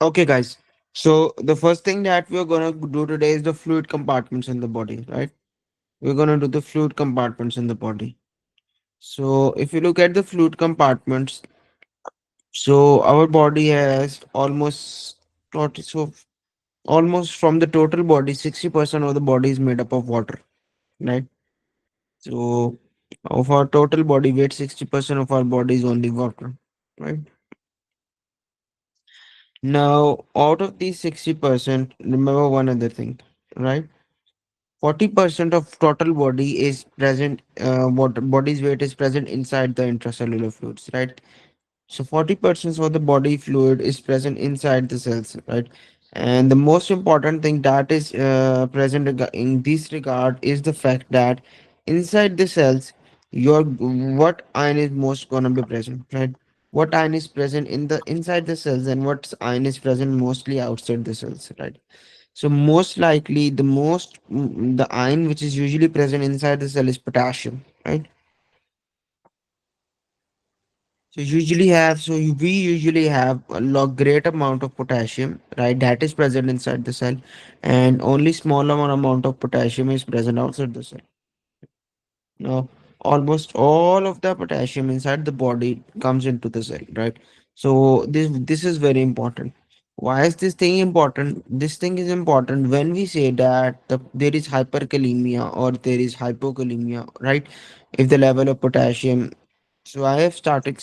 Okay, guys. So the first thing that we're gonna do today is the fluid compartments in the body, right? We're gonna do the fluid compartments in the body. So if you look at the fluid compartments, so our body has almost from the total body, 60% of the body is made up of water, right? So of our total body weight, 60% of our body is only water, right? Now, out of these 60%, remember one other thing, right? 40% of total body is present, what body's weight is present inside the intracellular fluids, right? So 40% of the body fluid is present inside the cells, right? And the most important thing that is present in this regard is the fact that inside the cells, your what ion is most gonna be present, right? What ion is present in the inside the cells and what ion is present mostly outside the cells, right? So most likely the ion which is usually present inside the cell is potassium, right? We usually have a lot great amount of potassium, right? That is present inside the cell, and only small amount of potassium is present outside the cell. Now, almost all of the potassium inside the body comes into the cell, right? So this is very important. Why is this thing important? This thing is important when we say that there is hyperkalemia or there is hypokalemia, right? If the level of potassium. So I have started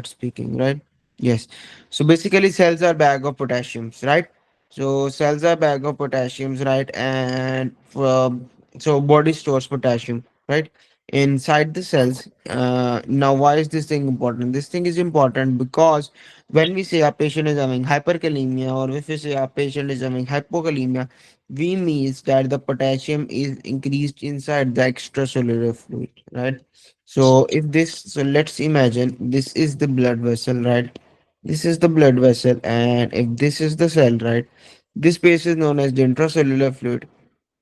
speaking, right? Yes. So basically cells are bag of potassiums, right? So cells are bag of potassiums, right? And so body stores potassium, right? Inside the cells. Now why is this thing important? This thing is important because when we say a patient is having hyperkalemia or if we say a patient is having hypokalemia, we means that the potassium is increased inside the extracellular fluid, right? So let's imagine this is the blood vessel, right? This is the blood vessel, and if this is the cell, right? This space is known as the intracellular fluid,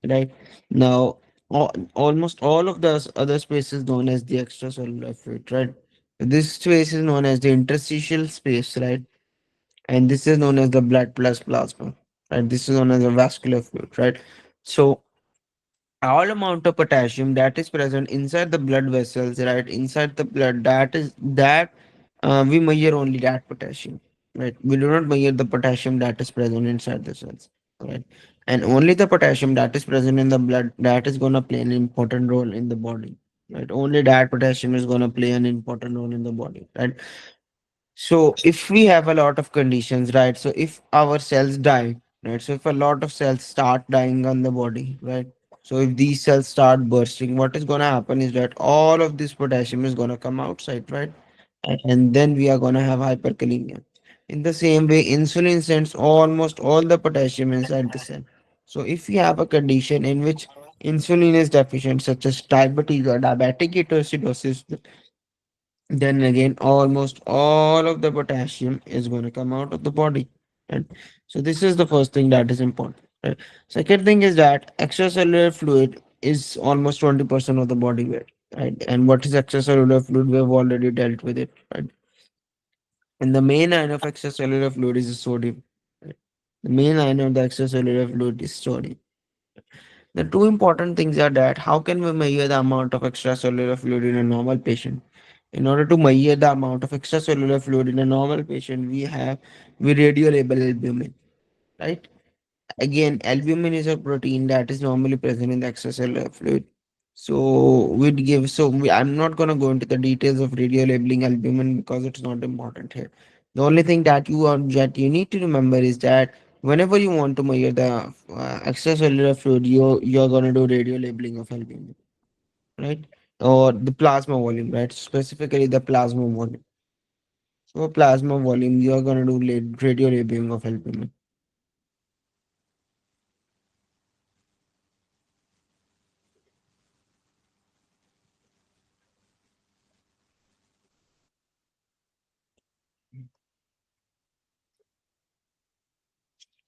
right? Now, almost all of the other spaces known as the extracellular fluid, right? This space is known as the interstitial space, right? And this is known as the blood plus plasma, right? This is known as the vascular fluid, right? So all amount of potassium that is present inside the blood vessels, right, inside the blood, that we measure only that potassium, right? We do not measure the potassium that is present inside the cells, right? And only the potassium that is present in the blood that is going to play an important role in the body, right? Only that potassium is going to play an important role in the body, right? So if we have a lot of conditions, right? So if our cells die, right? So if a lot of cells start dying on the body, right? So if these cells start bursting, what is gonna happen is that all of this potassium is gonna come outside, right? And then we are gonna have hyperkalemia. In the same way, insulin sends almost all the potassium inside the cell. So if we have a condition in which insulin is deficient, such as diabetes or diabetic ketoacidosis, then again almost all of the potassium is going to come out of the body, right? So this is the first thing that is important, right? Second thing is that extracellular fluid is almost 20% of the body weight, right? And what is extracellular fluid? We have already dealt with it, right? And the main ion of extracellular fluid is sodium, right? The main ion of the extracellular fluid is sodium. The two important things are that how can we measure the amount of extracellular fluid in a normal patient? In order to measure the amount of extracellular fluid in a normal patient, we radio label albumin, right? Again, albumin is a protein that is normally present in the extracellular fluid. I'm not gonna go into the details of radio labeling albumin because it's not important here. The only thing that you need to remember is that Whenever you want to measure the extracellular fluid, you're gonna do radio labeling of albumin, right? Or the plasma volume, right? Specifically the plasma volume. So for plasma volume, you're gonna do radio labeling of albumin.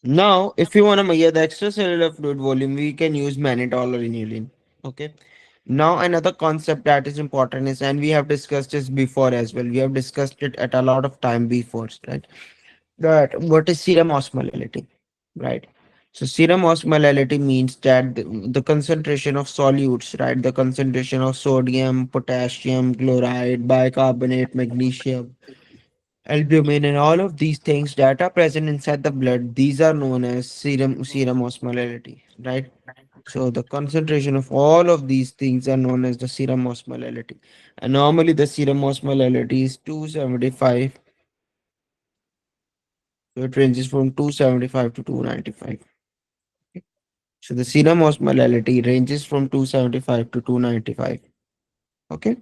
Now, if you want to measure the extracellular fluid volume, we can use mannitol or inulin. Okay. Now, another concept that is important is, and we have discussed this before as well. We have discussed it at a lot of time before, right? That what is serum osmolality, right? So, serum osmolality means that the concentration of solutes, right? The concentration of sodium, potassium, chloride, bicarbonate, magnesium, albumin, and all of these things that are present inside the blood, these are known as serum osmolality, right? So the concentration of all of these things are known as the serum osmolality, and normally the serum osmolality is 275. So it ranges from 275 to 295. So the serum osmolality ranges from 275 to 295. Okay.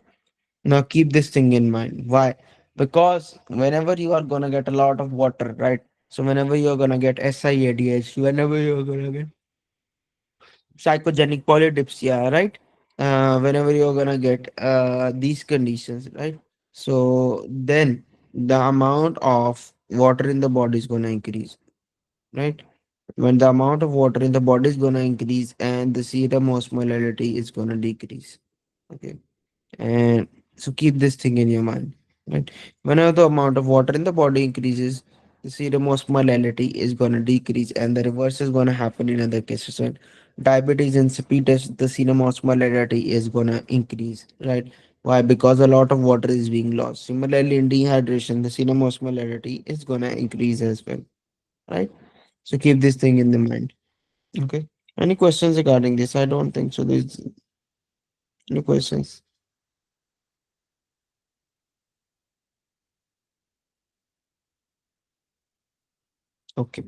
Now keep this thing in mind. Why? Because whenever you are gonna get a lot of water, right? So whenever you're gonna get SIADH, whenever you're gonna get psychogenic polydipsia, right? Whenever you're gonna get these conditions, right? So then the amount of water in the body is gonna increase, right? When the amount of water in the body is gonna increase and the serum osmolality is gonna decrease. Okay. And so keep this thing in your mind, right? Whenever the amount of water in the body increases, the serum osmolality is going to decrease, and the reverse is going to happen in other cases. Right? Diabetes insipidus, the serum osmolality is going to increase, right? Why? Because a lot of water is being lost. Similarly, in dehydration, the serum osmolality is going to increase as well, right? So keep this thing in the mind. Okay. Any questions regarding this? I don't think so. There's any questions. Okay.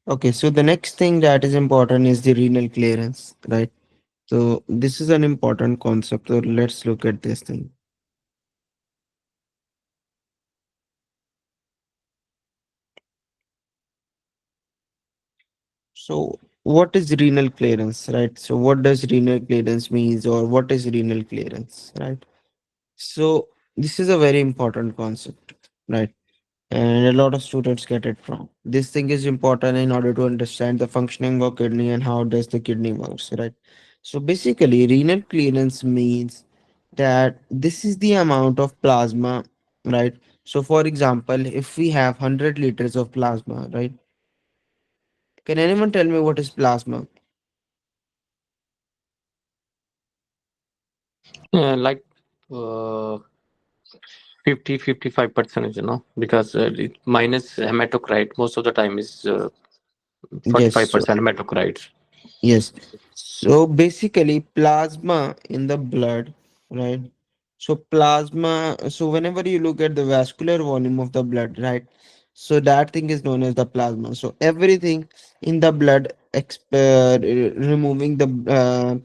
Okay, so the next thing that is important is the renal clearance, right? So this is an important concept. So let's look at this thing. So what is renal clearance, right? So what does renal clearance means, or what is renal clearance, right? So this is a very important concept, right? And a lot of students get it wrong. This thing is important in order to understand the functioning of kidney and how does the kidney works, right? So basically, renal clearance means that this is the amount of plasma, right? So for example, if we have 100 liters of plasma, right? Can anyone tell me what is plasma? Like uh, 50-55%, because it minus hematocrit most of the time is Yes, so 45% hematocrit. yes. So basically, plasma in the blood, right? So plasma, so whenever you look at the vascular volume of the blood, right? So that thing is known as the plasma. So everything in the blood, removing the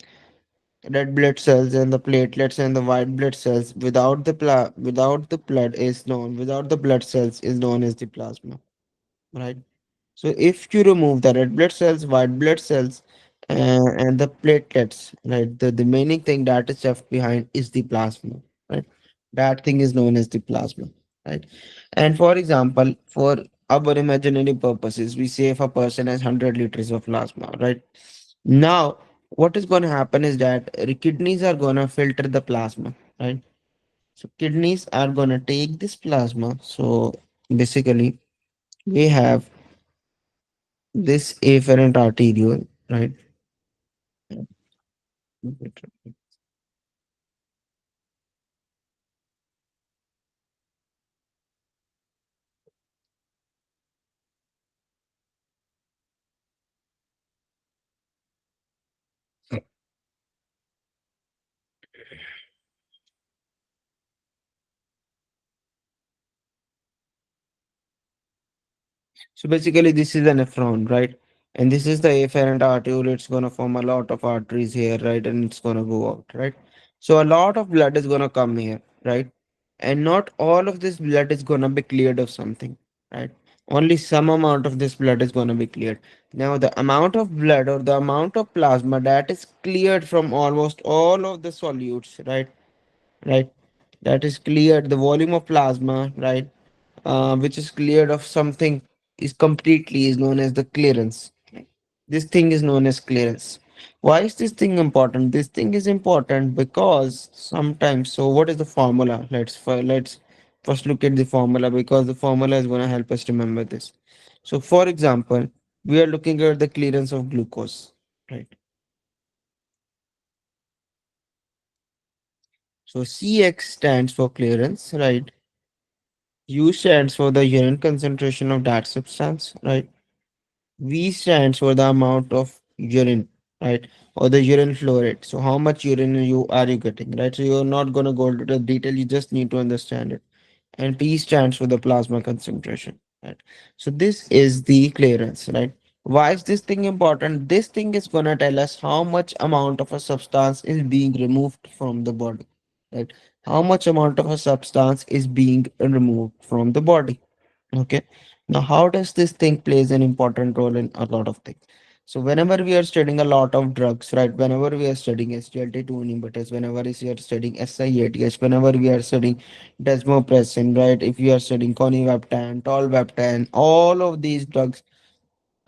red blood cells and the platelets and the white blood cells without the blood is known, without the blood cells is known as the plasma, right? So if you remove the red blood cells, white blood cells, and the platelets, right, the remaining thing that is left behind is the plasma, right? That thing is known as the plasma, right? And for example, for our imaginary purposes, we say if a person has 100 liters of plasma, right? Now, what is going to happen is that kidneys are going to filter the plasma, right? So kidneys are going to take this plasma. So basically, we have this afferent arteriole, right? So basically, this is an nephron, right? And this is the afferent arteriole. It's gonna form a lot of arteries here, right? And it's gonna go out, right? So a lot of blood is gonna come here, right? And not all of this blood is gonna be cleared of something, right? Only some amount of this blood is gonna be cleared. Now, the amount of blood or the amount of plasma that is cleared from almost all of the solutes, right? Right? That is cleared. The volume of plasma, right? Which is cleared of something is completely is known as the clearance. This thing is known as clearance. Why is this thing important? This thing is important because sometimes. So what is the formula? Let's first look at the formula because the formula is going to help us remember this. So for example, we are looking at the clearance of glucose, right? So CX stands for clearance, right? U stands for the urine concentration of that substance, right? V stands for the amount of urine, right? Or the urine flow rate. So how much urine you are you getting, right? So you're not gonna go into the detail, you just need to understand it. And P stands for the plasma concentration, right? So this is the clearance, right? Why is this thing important? This thing is gonna tell us how much amount of a substance is being removed from the body, right? How much amount of a substance is being removed from the body. Okay. Now, how does this thing plays an important role in a lot of things? So whenever we are studying a lot of drugs, right? Whenever we are studying SGLT2 inhibitors, whenever we are studying SIATH, whenever we are studying desmopressin, right? If we are studying conivaptan, tolvaptan, all of these drugs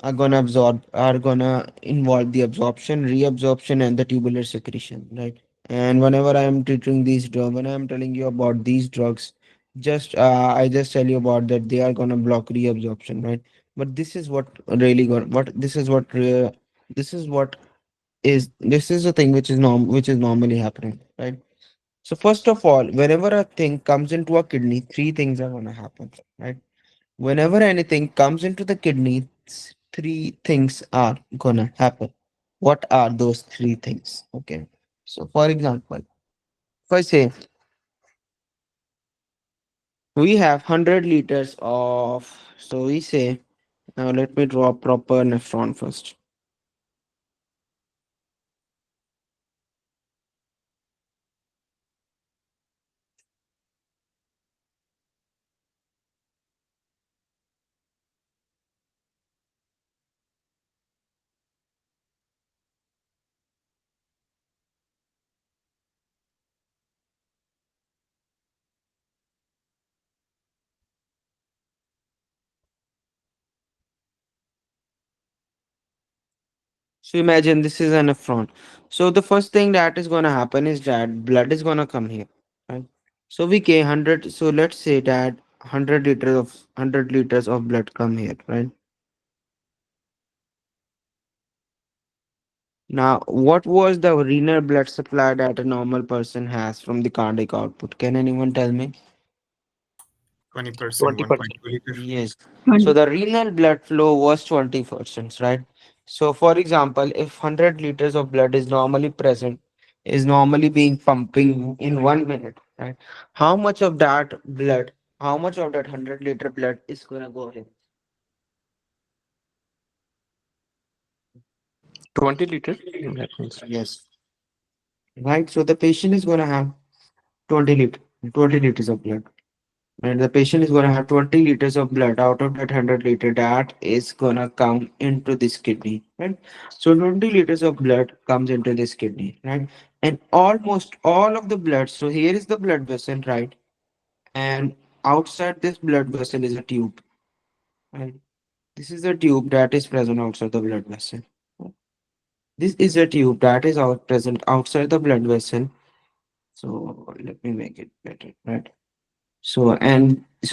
are gonna involve the absorption, reabsorption, and the tubular secretion, right? And whenever I am treating these drugs, when I am telling you about these drugs, just I just tell you about that they are gonna block reabsorption, right? But this is what really going what this is what this is a thing which is normally happening, right? So first of all, whenever a thing comes into a kidney, three things are gonna happen, right? Whenever anything comes into the kidney, three things are gonna happen. What are those three things? Okay. So, for example, if I say we have 100 liters of, so we say, now let me draw a proper nephron first. So, imagine this is a nephron. So, the first thing that is gonna happen is that blood is gonna come here, right? So, we can 100, so let's say that 100 liters of blood come here, right? Now, what was the renal blood supply that a normal person has from the cardiac output? Can anyone tell me? 20%, 20%. 1.2 liter. Yes. So And the renal blood flow was 20%, right? So for example, if 100 liters of blood is normally present, is normally being pumping in 1 minute, right? How much of that blood, how much of that 100-liter blood is gonna go in? 20 liter. That means Yes. Right. So the patient is gonna have 20 liter, 20 liters of blood. And the patient is going to have 20 liters of blood out of that 100 liter that is going to come into this kidney, right? So 20 liters of blood comes into this kidney, right? And almost all of the blood, so here is the blood vessel, right? And outside this blood vessel is a tube, right? This is a tube that is present outside the blood vessel. This is a tube that is present outside the blood vessel. So let me make it better, right? So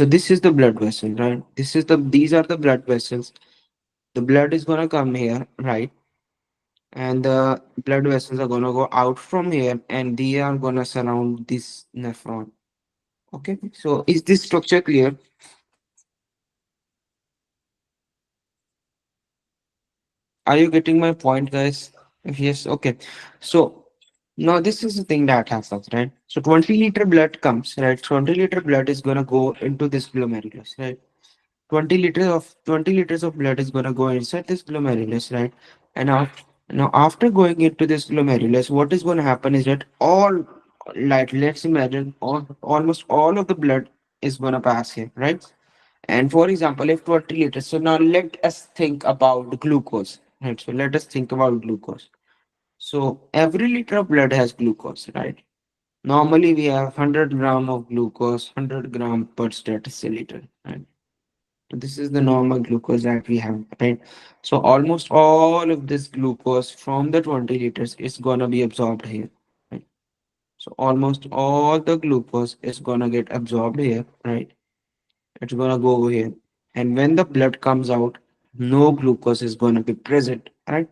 this is the blood vessel, right? These are the blood vessels. The blood is gonna come here, right? And the blood vessels are gonna go out from here and they are gonna surround this nephron. Okay, so is this structure clear? Are you getting my point, guys? If yes, okay. So now this is the thing that happens, right? So 20 liter blood comes, right? 20 liter blood is gonna go into this glomerulus, right? 20 liters of blood is gonna go inside this glomerulus, right? And now after going into this glomerulus, what is gonna happen is that all, like, let's imagine almost all of the blood is gonna pass here, right? And for example, if 20 liters, so now let us think about glucose, right? So let us think about glucose. So every liter of blood has glucose, right? Normally we have 100 gram of glucose, 100 gram per deciliter, right? So this is the normal glucose that we have, right? So almost all of this glucose from the 20 liters is gonna be absorbed here, right? So almost all the glucose is gonna get absorbed here, right? It's gonna go over here. And when the blood comes out, no glucose is gonna be present, right?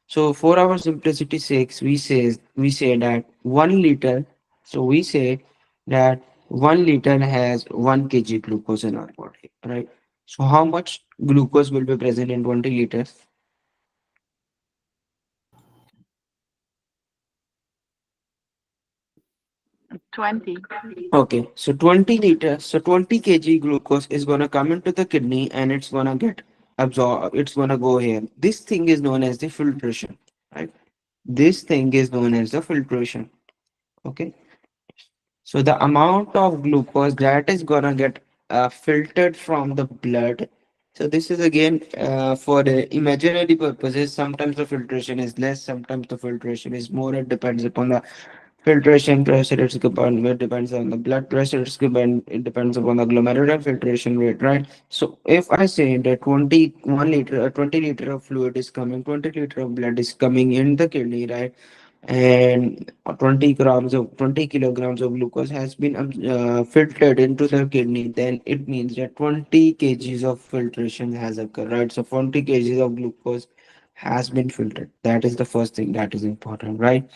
So for our simplicity sakes, we say that 1 liter. So we say that 1 liter has 1 kg glucose in our body, right? So how much glucose will be present in 20 liters? 20. Okay, so 20 liters, so 20 kg glucose is gonna come into the kidney and it's gonna get absorbed. It's gonna go here. This thing is known as the filtration, right? This thing is known as the filtration. Okay. So the amount of glucose that is gonna get filtered from the blood. So this is again for the imaginary purposes. Sometimes the filtration is less, sometimes the filtration is more. It depends upon the filtration pressure. It's depend. It depends on the blood pressure. It depends upon the glomerular filtration rate, right? So if I say that 21 liter, 20 liter of fluid is coming, 20 liter of blood is coming in the kidney, right? And 20 kilograms of glucose has been filtered into the kidney, then it means that 20 kgs of filtration has occurred, right? So 20 kgs of glucose has been filtered. That is the first thing that is important, right?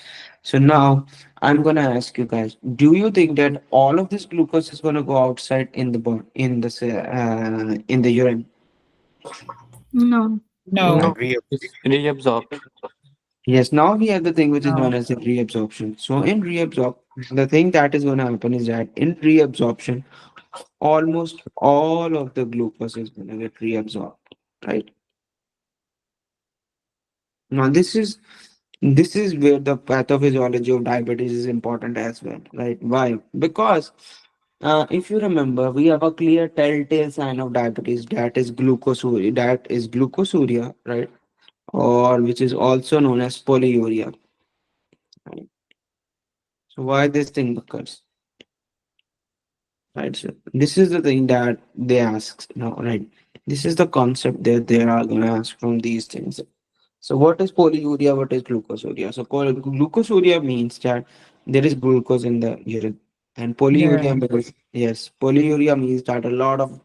So now I'm gonna ask you guys, do you think that all of this glucose is gonna go outside in the body, in the urine? No. No, No. it's reabsorbed. Yes, now we have the thing which is known No. as the reabsorption. So in the thing that is going to happen is that in reabsorption, almost all of the glucose is going to get reabsorbed, right? Now this is where the pathophysiology of diabetes is important as well, right? Why? Because if you remember, we have a clear telltale sign of diabetes, that is glucosuria, right? Or which is also known as polyuria, right? So why this thing occurs? Right, so this is the thing that they ask now, right? This is the concept that they are going to ask from these things. So what is polyuria? What is glucosuria? So glucosuria means that there is glucose in the urine, and Yeah. polyuria means, yes, polyuria means that a lot of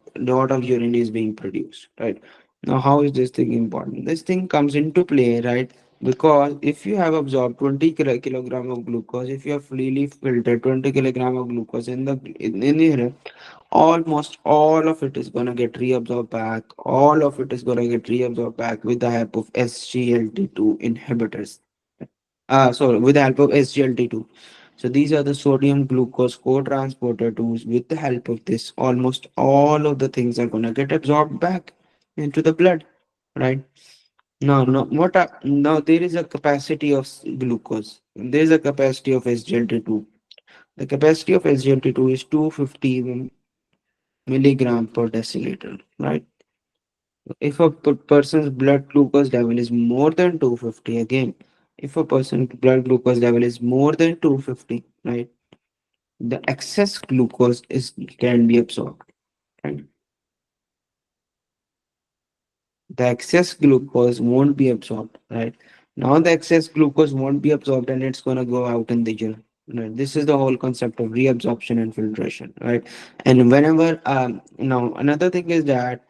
urine is being produced, right? Now, how is this thing important? This thing comes into play, right? Because if you have absorbed 20 kilogram of glucose, if you have freely filtered 20 kilogram of glucose in the urine, almost all of it is gonna get reabsorbed back. All of it is gonna get reabsorbed back with the help of SGLT2 inhibitors. Sorry, with the help of SGLT2. So these are the sodium glucose co-transporter 2s. With the help of this, almost all of the things are gonna get absorbed back into the blood, right? No, no. Now there is a capacity of glucose. There is a capacity of SGLT2. The capacity of SGLT2 is 250 milligram per deciliter, right? If a person's blood glucose level is more than 250, again, if a person's blood glucose level is more than 250, right, the excess glucose is can be absorbed, right? The excess glucose won't be absorbed, right? Now the excess glucose won't be absorbed and it's gonna go out in the urine. Right? This is the whole concept of reabsorption and filtration, right? And whenever now another thing is that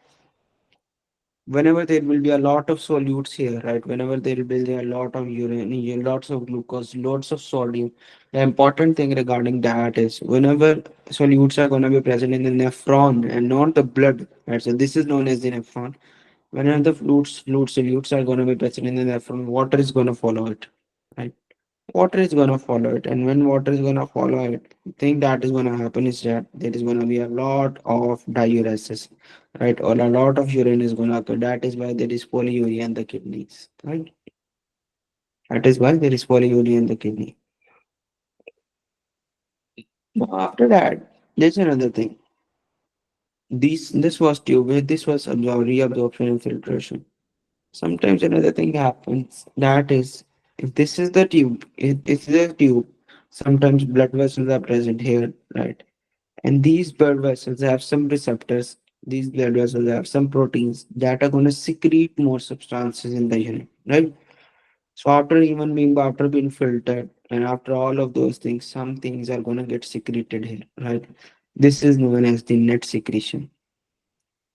whenever there will be a lot of solutes here, right? Whenever there will be a lot of urine, lots of glucose, lots of sodium, the important thing regarding that is whenever solutes are going to be present in the nephron and not the blood, right? So this is known as the nephron. Whenever the fluid solutes are going to be present in the nephron, water is going to follow it, right? water is gonna follow it, and when water is gonna follow it, the thing that is gonna happen is that there is gonna be a lot of diuresis, right? Or a lot of urine is gonna occur. That is why there is polyuria in the kidneys, right? That is why there is polyuria in the kidney. Now after that, there's another thing. This was tube, this was reabsorption and filtration. Sometimes another thing happens, that is, if this is the tube, if this is a tube, sometimes blood vessels are present here, right? And these blood vessels have some receptors. These blood vessels have some proteins that are going to secrete more substances in the urine, right? So after being filtered, and after all of those things, some things are going to get secreted here, right? This is known as the net secretion,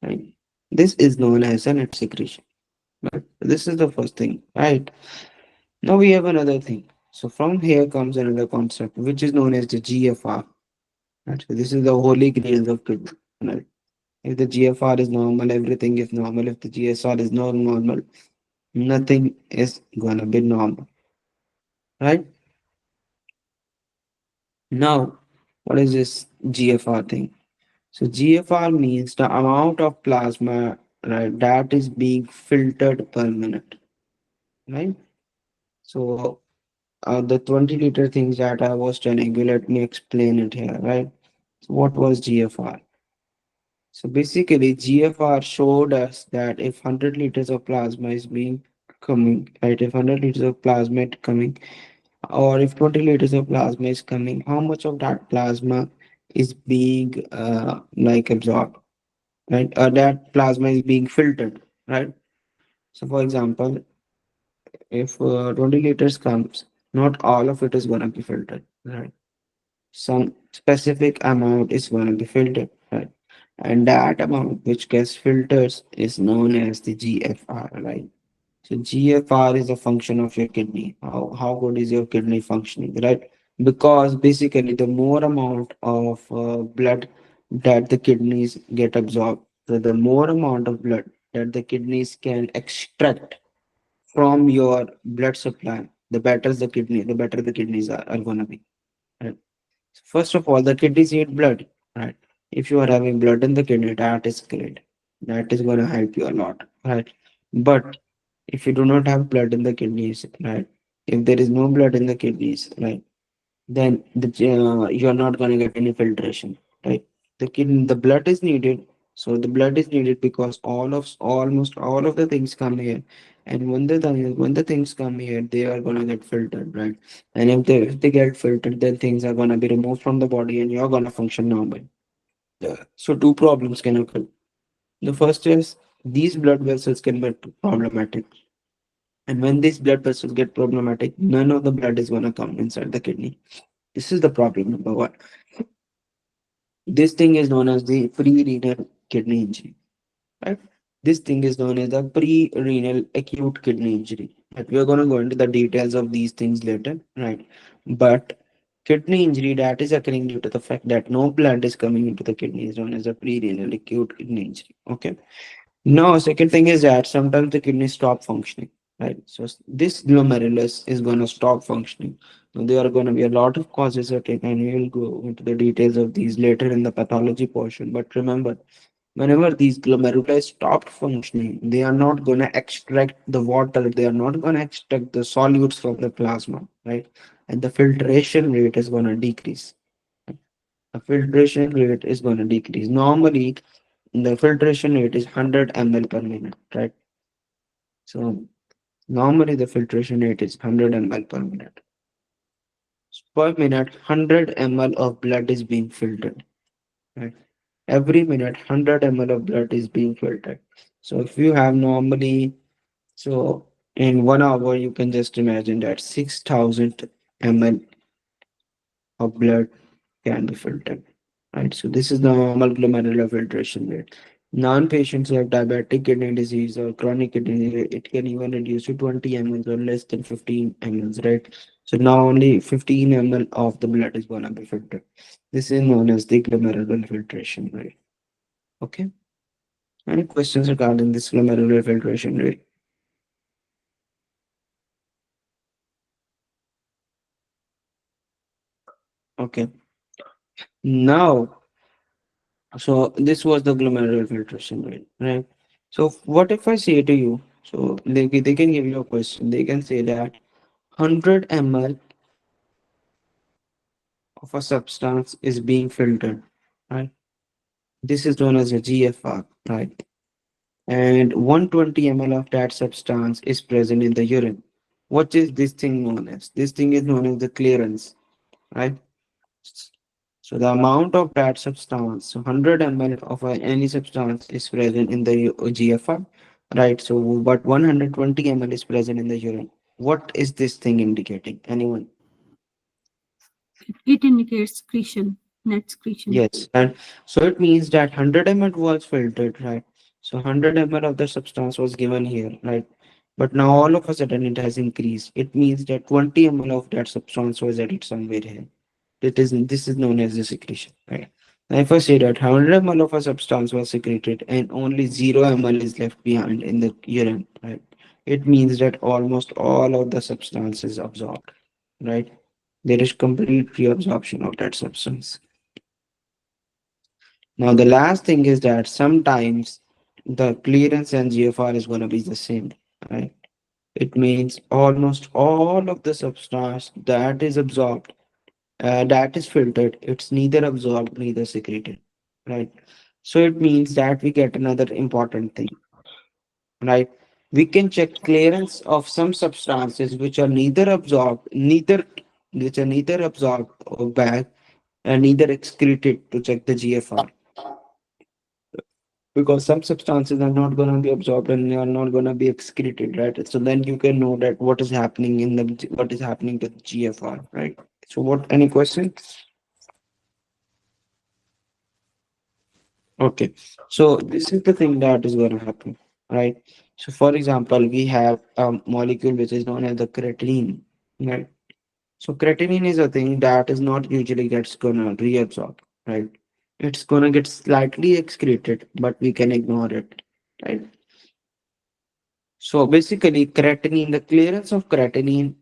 right? This is known as a net secretion. Right? This is the first thing, right? Now we have another thing. So from here comes another concept, which is known as the GFR. Right? So this is the holy grail of kidney. Right? If the GFR is normal, everything is normal. If the GSR is not normal, nothing is gonna be normal. Right? Now, what is this GFR thing? So GFR means the amount of plasma, right, that is being filtered per minute. Right? So the 20-liter things that I was telling you, let me explain it here, right? So what was GFR? So basically, GFR showed us that if 100 liters of plasma is being coming, right? If 100 liters of plasma is coming, or if 20 liters of plasma is coming, how much of that plasma is being like absorbed, right? Or that plasma is being filtered, right? So for example, if 20 liters comes, not all of it is going to be filtered, right? Some specific amount is going to be filtered, right? And that amount which gets filtered is known as the GFR, right? So GFR is a function of your kidney. How good is your kidney functioning, right? Because basically the more amount of blood that the kidneys get absorbed, so the more amount of blood that the kidneys can extract from your blood supply, the better the kidneys are gonna be. Right? First of all, the kidneys need blood, right? If you are having blood in the kidney, that is great. That is going to help you a lot, right? But if you do not have blood in the kidneys, right? If there is no blood in the kidneys, right? Then you're not going to get any filtration, right? The blood is needed. So the blood is needed because almost all of the things come here, and when the things come here, they are gonna get filtered, right? And if they get filtered, then things are gonna be removed from the body, and you're gonna function normal. Yeah. So two problems can occur. The first is these blood vessels can be problematic, and when these blood vessels get problematic, none of the blood is gonna come inside the kidney. This is the problem number one. This thing is known as the pre-renal kidney injury, right? This thing is known as the pre-renal acute kidney injury. Right? We are going to go into the details of these things later, right? But kidney injury that is occurring due to the fact that no blood is coming into the kidney is known as a pre-renal acute kidney injury. Okay. Now, second thing is that sometimes the kidneys stop functioning, right? So this glomerulus is going to stop functioning. Now, there are going to be a lot of causes of it, and we will go into the details of these later in the pathology portion. But remember, whenever these glomeruli stop functioning, they are not going to extract the water, they are not going to extract the solutes from the plasma, right? And the filtration rate is going to decrease. The filtration rate is going to decrease. Normally, the filtration rate is 100 ml per minute, right? So normally the filtration rate is 100 ml per minute. Per minute, 100 ml of blood is being filtered, right? Every minute, 100 ml of blood is being filtered. So if you have normally, so in 1 hour, you can just imagine that 6,000 ml of blood can be filtered, right? So this is the normal glomerular filtration rate. Non-patients who have diabetic kidney disease or chronic kidney disease, it can even reduce to 20 ml or less than 15 ml, right? So now only 15 ml of the blood is gonna be filtered. This is known as the glomerular filtration rate. Okay. Any questions regarding this glomerular filtration rate? Okay. Now, so this was the glomerular filtration rate, right? So what if I say to you, so they can give you a question. They can say that 100 ml of a substance is being filtered, right? This is known as a GFR, right? And 120 ml of that substance is present in the urine. What is this thing known as? This thing is known as the clearance, right? So the amount of that substance, so 100 ml of any substance is present in the GFR, right? So but 120 ml is present in the urine. What is this thing indicating? Anyone? It indicates secretion, net secretion. Yes, and so it means that 100 ml was filtered, right? So 100 ml of the substance was given here, right? But now all of a sudden it has increased. It means that 20 ml of that substance was added somewhere here. This is known as the secretion, right? Now if I say that 100 ml of a substance was secreted and only 0 ml is left behind in the urine, right? It means that almost all of the substance is absorbed, right? There is complete reabsorption of that substance. Now, the last thing is that sometimes the clearance and GFR is going to be the same, right? It means almost all of the substance that is absorbed, that is filtered, it's neither absorbed neither secreted, right? So it means that we get another important thing, right? We can check clearance of some substances which are neither absorbed, neither absorbed or back and neither excreted to check the GFR, because some substances are not going to be absorbed and they are not going to be excreted, right? So then you can know that what is happening in the what is happening to the GFR, right? So what, any question? Okay, so this is the thing that is going to happen, right? So for example, we have a molecule which is known as the creatinine, right? So creatinine is a thing that is not usually gets gonna reabsorb, right? It's gonna get slightly excreted, but we can ignore it, right? So basically, creatinine, the clearance of creatinine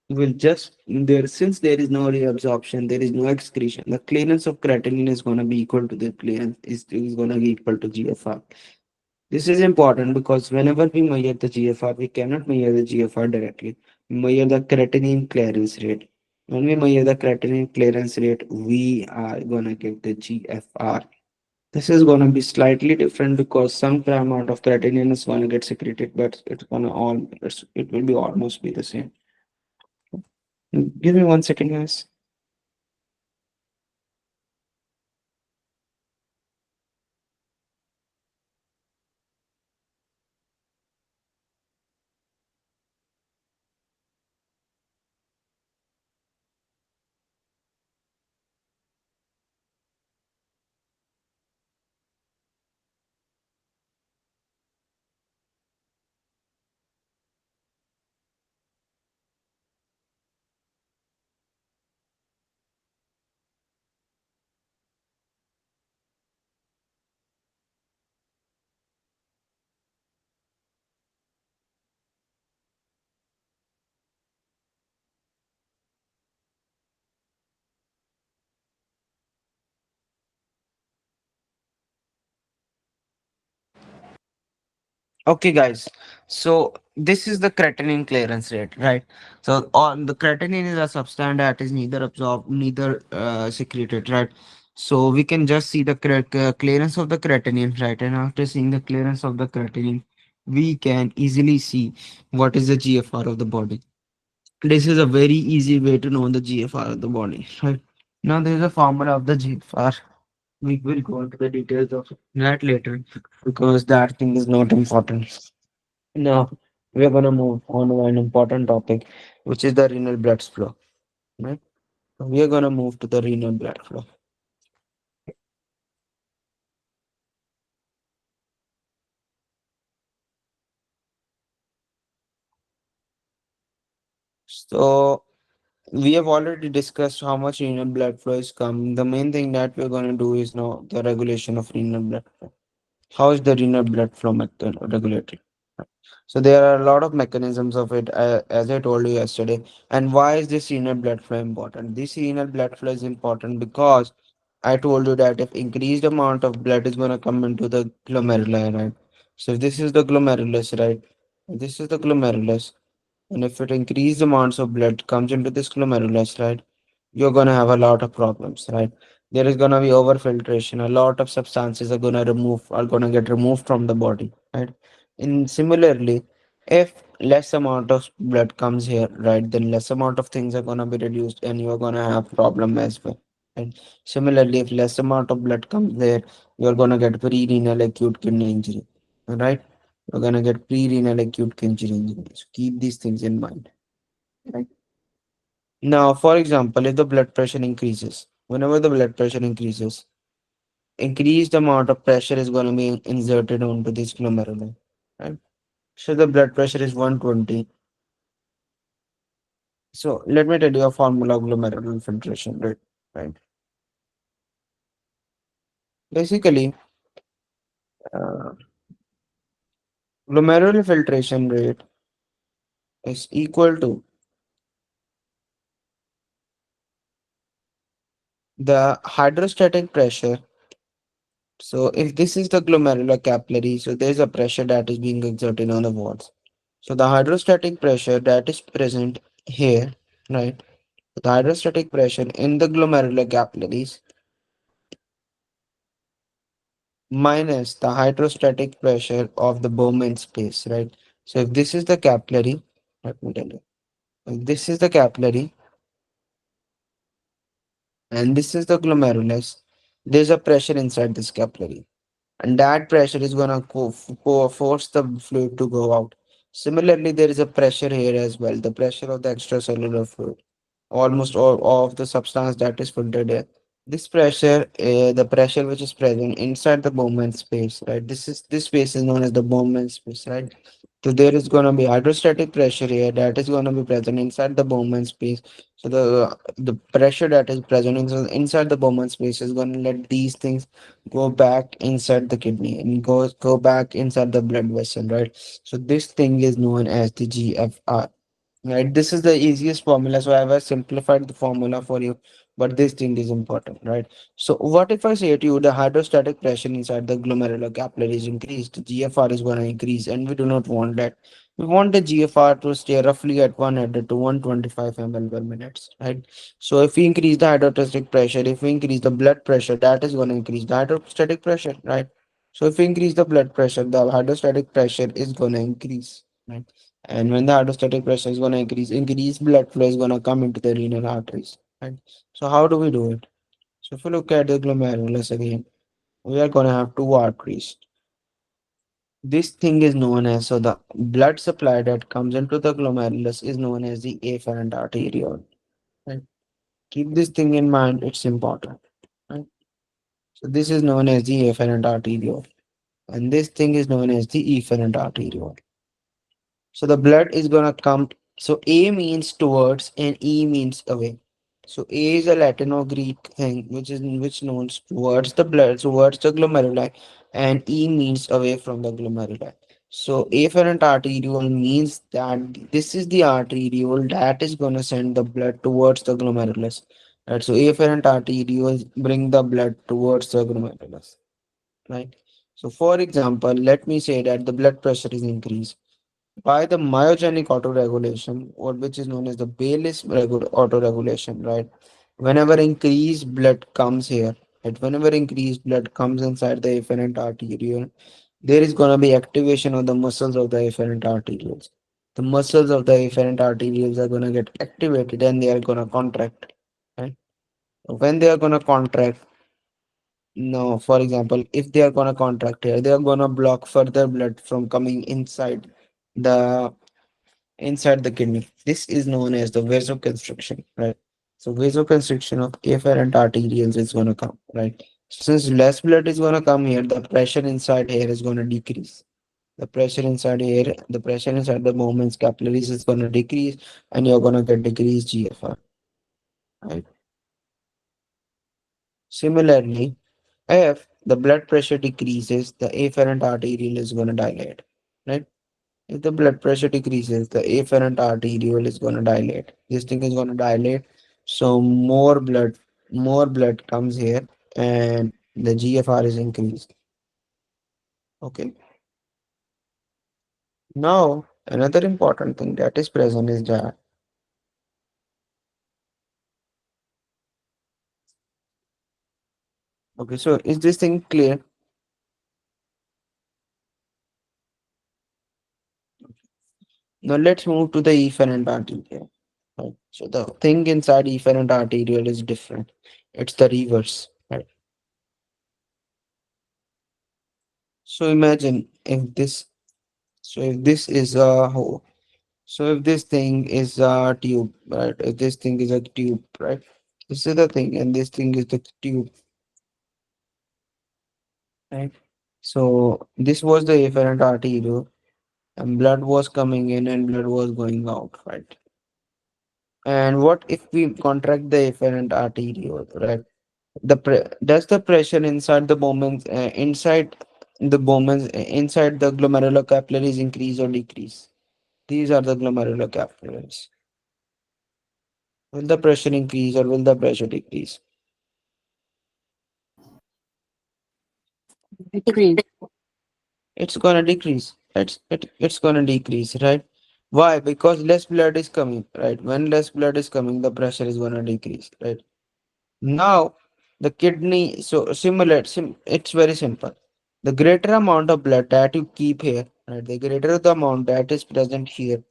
will just there, since there is no reabsorption, there is no excretion. The clearance of creatinine is going to be equal to the clearance is going to be equal to GFR. This is important because whenever we measure the GFR, we cannot measure the GFR directly. We measure the creatinine clearance rate. When we measure the creatinine clearance rate, we are going to get the GFR. This is going to be slightly different because some amount of creatinine is going to get secreted, but it will be almost be the same. Give me 1 second, guys. Okay, guys. So this is the creatinine clearance rate, right? So on the creatinine is a substance that is neither absorbed, neither secreted, right? So we can just see the clearance of the creatinine, right? And after seeing the clearance of the creatinine, we can easily see what is the GFR of the body. This is a very easy way to know the GFR of the body, right? Now there is a formula of the GFR. We will go into the details of that later because that thing is not important. Now we are gonna move on to an important topic, which is the renal blood flow. Right? So we are gonna move to the renal blood flow. So we have already discussed how much renal blood flow is coming. The main thing that we're gonna do is now the regulation of renal blood flow. How is the renal blood flow method regulated? So there are a lot of mechanisms of it, as I told you yesterday. And why is this renal blood flow important? This renal blood flow is important because I told you that if increased amount of blood is going to come into the glomeruli, right? So if this is the glomerulus, right? This is the glomerulus, and if it increased amounts of blood comes into this glomerulus, right? You're gonna have a lot of problems, right? There is gonna be overfiltration. A lot of substances are gonna get removed from the body, right? And similarly, if less amount of blood comes here, right, then less amount of things are gonna be reduced, and you're gonna have problem as well. And similarly, if less amount of blood comes there, you're gonna get pre-renal acute kidney injury, right? You're gonna get pre-renal acute kidney injury. So keep these things in mind, right? Now, for example, if the blood pressure increases, whenever the blood pressure increases, increased amount of pressure is going to be inserted onto this glomeruli, right? So the blood pressure is 120. So let me tell you a formula of glomerular filtration rate, right? Basically, uh, glomerular filtration rate is equal to the hydrostatic pressure. So if this is the glomerular capillary, so there's a pressure that is being exerted on the walls. So the hydrostatic pressure that is present here, right? The hydrostatic pressure in the glomerular capillaries minus the hydrostatic pressure of the Bowman space, right? So if this is the capillary, let me tell you, if this is the capillary and this is the glomerulus, there's a pressure inside this capillary, and that pressure is gonna force the fluid to go out. Similarly, there is a pressure here as well, the pressure of the extracellular fluid, almost all of the substance that is filtered here. This pressure, the pressure which is present inside the Bowman space, right? This space is known as the Bowman space, right? So there is going to be hydrostatic pressure here that is going to be present inside the Bowman space. So the pressure that is present inside the Bowman space is going to let these things go back inside the kidney and go back inside the blood vessel, right? So this thing is known as the GFR. Right, this is the easiest formula, so I have simplified the formula for you, but this thing is important, right? So what if I say to you the hydrostatic pressure inside the glomerular capillary is increased, GFR is going to increase, and we do not want that. We want the GFR to stay roughly at 100 to 125 ml per minute, right? So if we increase the hydrostatic pressure, if we increase the blood pressure, that is going to increase the hydrostatic pressure, right? So if we increase the blood pressure, the hydrostatic pressure is going to increase, right? And when the hydrostatic pressure is going to increase, increased blood flow is going to come into the renal arteries. Right? So how do we do it? So if you look at the glomerulus again, we are going to have two arteries. This thing is known as, so the blood supply that comes into the glomerulus is known as the afferent arteriole. Right? Keep this thing in mind, it's important. Right? So this is known as the afferent arteriole. And this thing is known as the efferent arteriole. So the blood is gonna come. So A means towards and E means away. So A is a Latin or Greek thing which knows towards the blood, towards the glomeruli, and E means away from the glomeruli. So afferent arteriole means that this is the arteriole that is gonna send the blood towards the glomerulus. Right. So afferent arterioles bring the blood towards the glomerulus. Right. So for example, let me say that the blood pressure is increased by the myogenic autoregulation, or which is known as the Baylis autoregulation, right? Whenever increased blood comes here, right? Whenever increased blood comes inside the afferent arteriole, there is going to be activation of the muscles of the afferent arterioles. The muscles of the afferent arterioles are going to get activated and they are going to contract, right? When they are going to contract, no, for example, if they are going to contract here, they are going to block further blood from coming the inside the kidney. This is known as the vasoconstriction, right? So vasoconstriction of afferent arterioles is going to come, right? Since less blood is going to come here, the pressure inside here is going to decrease. The pressure inside here, the pressure inside the movement's capillaries is going to decrease, and you're going to get decreased GFR, right? Similarly, if the blood pressure decreases, the afferent arteriole is going to dilate, right? If the blood pressure decreases, the afferent arteriole is going to dilate. This thing is going to dilate, so more blood comes here, and the GFR is increased. Okay. Now, another important thing that is present is that, okay, so is this thing clear? Now let's move to the efferent arteriole. Right. So the thing inside efferent arteriole is different. It's the reverse. Right. So imagine if this, so if this is a hole, so if this thing is a tube, right? If this thing is a tube, right? This is the thing, and this thing is the tube, right? So this was the efferent arteriole, and blood was coming in and blood was going out, right? And what if we contract the efferent arteriole, right? Does the pressure inside the inside the glomerular capillaries increase or decrease? These are the glomerular capillaries. Will the pressure increase or will the pressure decrease? Decrease. It's gonna decrease. It's gonna decrease, right? Why? Because less blood is coming, right? When less blood is coming, the pressure is gonna decrease, right? Now, the kidney, so it's very simple. The greater amount of blood that you keep here, right? The greater the amount that is present here,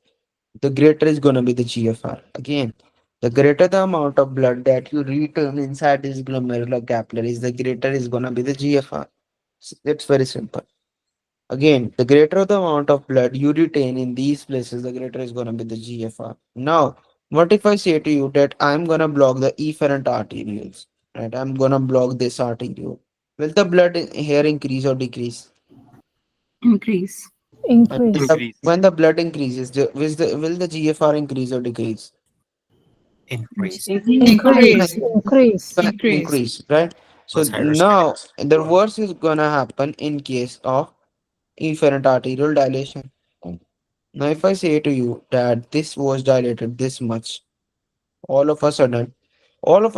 the greater is gonna be the GFR. Again, the greater the amount of blood that you return inside these glomerular capillaries, the greater is gonna be the GFR. It's very simple. Again, the greater the amount of blood you retain in these places, the greater is gonna be the GFR. Now, what if I say to you that I'm gonna block the efferent arterioles, right? I'm gonna block this arteriole. Will the blood here increase or decrease? Increase. And Increase. Increase. when the blood increases, will the GFR increase or decrease? Increase. Increase. Increase. Increase. Increase. Gonna Increase. increase, right? So Because hydrocephalus. now the worst is gonna happen in case of efferent arterial dilation. Now, if I say to you that this was dilated this much, all of a sudden, all of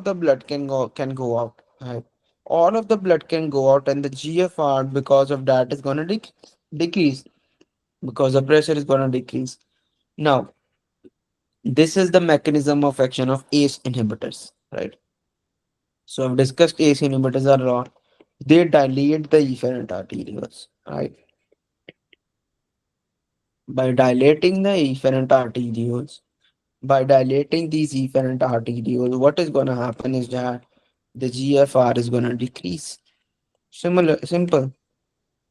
the blood can go out. Right? All of the blood can go out, and the GFR because of that is gonna decrease because the pressure is gonna decrease. Now, this is the mechanism of action of ACE inhibitors, right? So I've discussed ACE inhibitors a lot. They dilate the efferent arterioles, right? By dilating the efferent arterioles, by dilating these efferent arterioles, what is going to happen is that the GFR is going to decrease. Simple.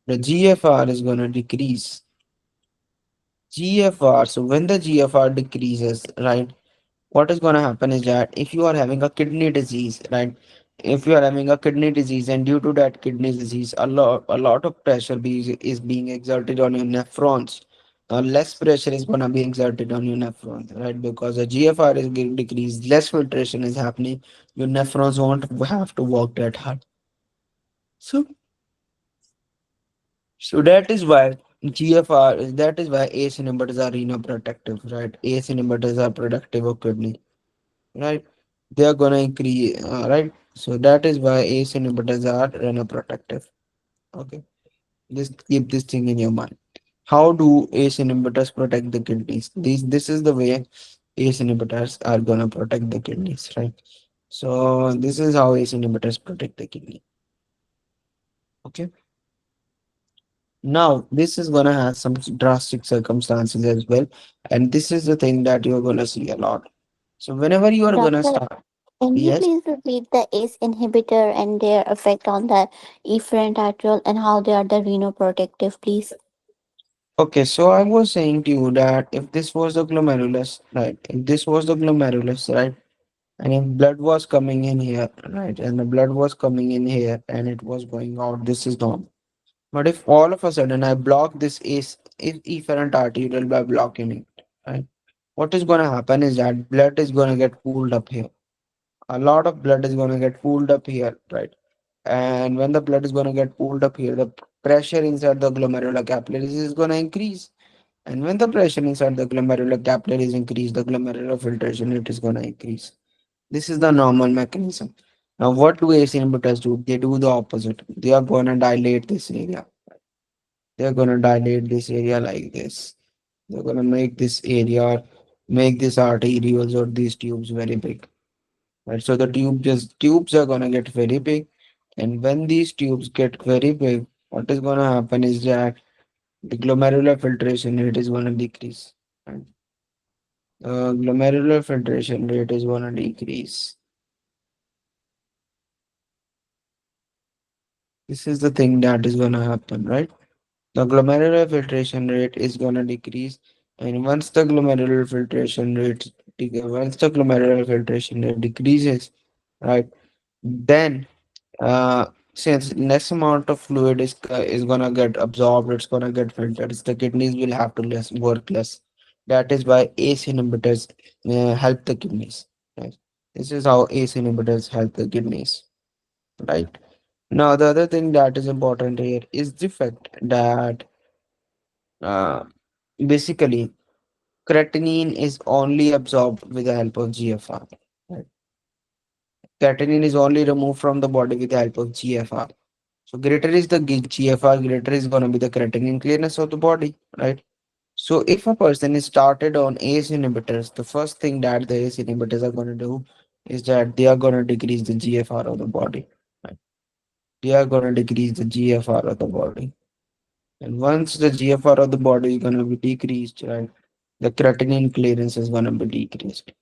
The GFR is going to decrease. GFR. So when the GFR decreases, right? What is going to happen is that if you are having a kidney disease, right? If you are having a kidney disease and due to that kidney disease, a lot of pressure is being exerted on your nephrons. Less pressure is going to be exerted on your nephrons, right? Because the GFR is getting decreased, less filtration is happening. Your nephrons won't have to work that hard. So, so that is why GFR, that is why ACE inhibitors are renoprotective, right? ACE inhibitors are protective of kidney, right? They are gonna increase, right? So that is why ACE inhibitors are renoprotective. Okay, just keep this thing in your mind. How do ACE inhibitors protect the kidneys? This is the way ACE inhibitors are gonna protect the kidneys, right? So this is how ACE inhibitors protect the kidney. Okay. Now this is gonna have some drastic circumstances as well, and this is the thing that you're gonna see a lot. So whenever you are gonna Doctor, start, can you yes. please repeat the ACE inhibitor and their effect on the efferent arteriole and how they are the renoprotective, please? Okay, so I was saying to you that if this was the glomerulus, right? If this was the glomerulus, right? And if blood was coming in here, right? And the blood was coming in here and it was going out, this is normal. But if all of a sudden I block this efferent arteriole by blocking it, right? What is gonna happen is that blood is gonna get pooled up here. A lot of blood is gonna get pooled up here, right? And when the blood is going to get pulled up here, the pressure inside the glomerular capillaries is going to increase. And when the pressure inside the glomerular capillaries increase, the glomerular filtration rate is going to increase. This is the normal mechanism. Now, what do ACE inhibitors do? They do the opposite. They are going to dilate this area. They are going to dilate this area like this. They're going to make this area, make this arterioles or these tubes very big. Right? So the tubes are going to get very big. And when these tubes get very big, what is going to happen is that the glomerular filtration rate is going to decrease. Right? Glomerular filtration rate is going to decrease. This is the thing that is going to happen, right? The glomerular filtration rate is going to decrease. And once the glomerular filtration rate decreases, right, then uh, since less amount of fluid is gonna get absorbed, it's gonna get filtered. The kidneys will have to less work less. That is why ACE inhibitors help the kidneys. Right? This is how ACE inhibitors help the kidneys. Right now, the other thing that is important here is the fact that uh, basically creatinine is only absorbed with the help of GFR. Right? Creatinine is only removed from the body with the help of GFR. So greater is the GFR, greater is going to be the creatinine clearance of the body, right? So if a person is started on ACE inhibitors, the first thing that the ACE inhibitors are going to do is that they are going to decrease the GFR of the body. Right? They are going to decrease the GFR of the body. And once the GFR of the body is going to be decreased, right, the creatinine clearance is going to be decreased.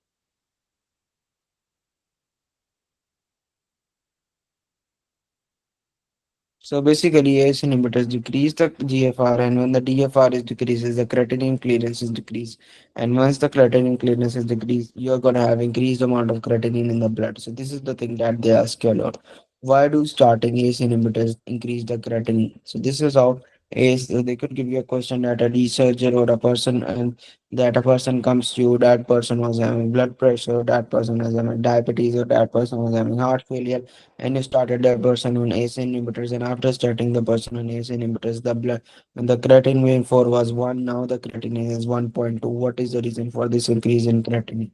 So basically, ACE inhibitors decrease the GFR, and when the GFR is decreases, the creatinine clearance is decreased. And once the creatinine clearance is decreased, you're gonna have increased amount of creatinine in the blood. So this is the thing that they ask you a lot. Why do starting ACE inhibitors increase the creatinine? So this is how ACE. They could give you a question that a researcher or a person, and that a person comes to you. That person was having blood pressure. That person was having diabetes, or that person was having heart failure, and you started the person on ACE inhibitors, and after starting the person on ACE inhibitors, the blood when the creatinine 4 was 1, now the creatinine is 1.2. What is the reason for this increase in creatinine?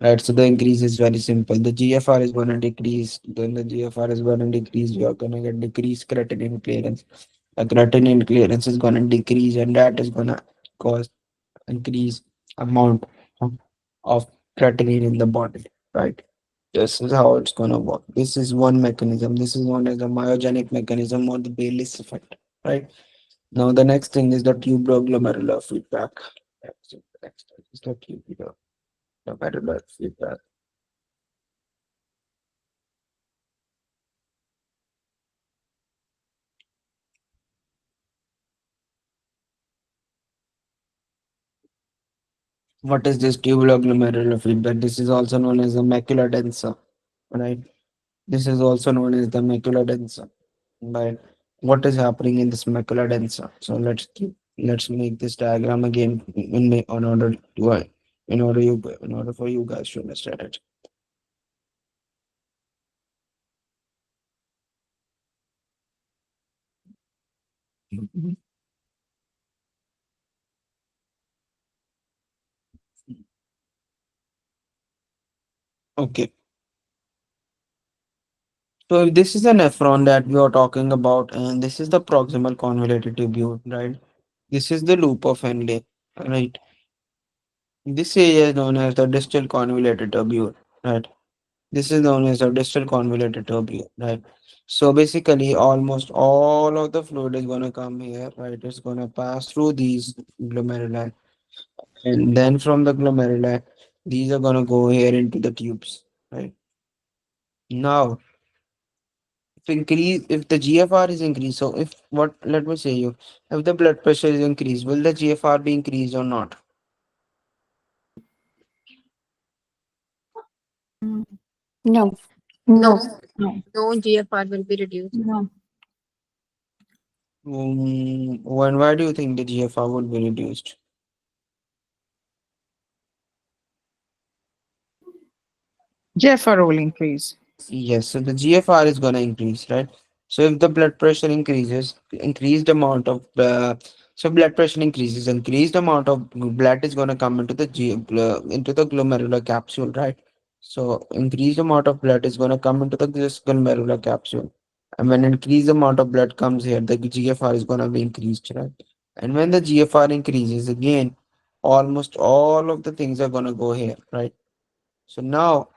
Right, so the increase is very simple. The GFR is going to decrease. Then the GFR is going to decrease. You are going to get decreased creatinine clearance. The creatinine clearance is going to decrease, and that is going to cause increase amount of of creatinine in the body. Right. This is how it's gonna work. This is one mechanism. This is known as the myogenic mechanism or the Baylis effect. Right. Now the next thing is the tuberoglomerular feedback. So the next thing is the tuberoglomerular feedback. What is this tuberoglomerular feedback? This is also known as the macula densa. Right. This is also known as the macula densa. Right. What is happening in this macula densa? So let's make this diagram again in order to in order for you guys to understand it. Mhm. Okay. So this is an nephron that we are talking about, and this is the proximal convoluted tubule, right? This is the loop of Henle, right? This area is known as the distal convoluted tubule, right? This is known as the distal convoluted tubule, right? So basically, almost all of the fluid is going to come here, right? It's going to pass through these glomeruli, and then from the glomeruli, these are going to go here into the tubes, right? Now, if the GFR is increased, so if what let me say you, if the blood pressure is increased, will the GFR be increased or not? No. No, No. no GFR will be reduced. No. Why do you think the GFR would be reduced? GFR will increase. Yes, so the GFR is going to increase, right? So if the blood pressure increases, increased amount of so blood pressure increases, increased amount of blood is going to come into the into the glomerular capsule, right? So increased amount of blood is going to come into the this glomerular capsule, and when increased amount of blood comes here, the GFR is going to be increased, right? And when the GFR increases again, almost all of the things are going to go here, right? So now